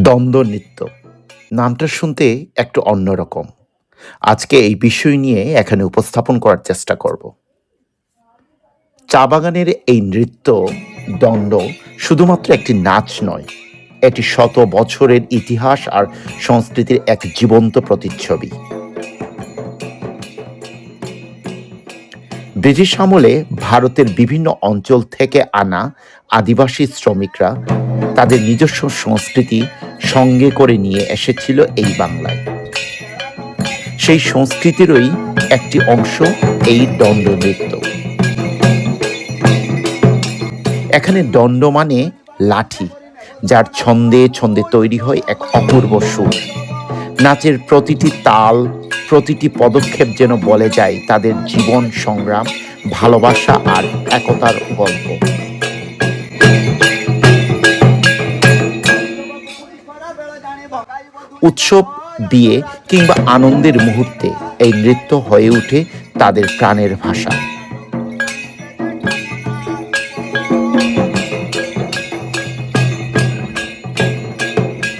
দ্বন্দ্ব নৃত্য নামটা শুনতে একটু অন্যরকম। আজকে এই বিষয় নিয়ে এখানে উপস্থাপন করার চেষ্টা করব। চা বাগানের এই নৃত্য দ্বন্দ্ব শুধুমাত্র একটি নাচ নয়, এটি শত বছরের ইতিহাস আর সংস্কৃতির এক জীবন্ত প্রতিচ্ছবি। ব্রিটিশ আমলে ভারতের বিভিন্ন অঞ্চল থেকে আনা আদিবাসী শ্রমিকরা তাদের নিজস্ব সংস্কৃতি সঙ্গে করে নিয়ে এসেছিল এই বাংলায়। সেই সংস্কৃতিরই একটি অংশ এই দণ্ড নৃত্য। এখানে দণ্ড মানে লাঠি, যার ছন্দে ছন্দে তৈরি হয় এক অপূর্ব সুর। নাচের প্রতিটি তাল, প্রতিটি পদক্ষেপ যেন বলে যায় তাদের জীবন সংগ্রাম, ভালোবাসা আর একতার গল্প। উৎসব, বিয়ে কিংবা আনন্দের মুহূর্তে এই নৃত্য হয়ে ওঠে তাদের প্রাণের ভাষা।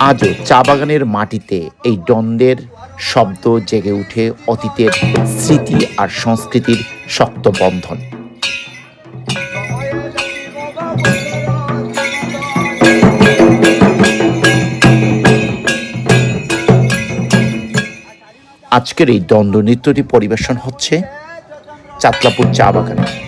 আজও চা বাগানের মাটিতে এই দ্বন্দ্বের শব্দ জেগে উঠে অতীতের স্মৃতি আর সংস্কৃতির শক্ত বন্ধন। আজকের এই দ্বন্দ্ব নৃত্যটি পরিবেশন হচ্ছে চাতলাপুর চা বাগানে।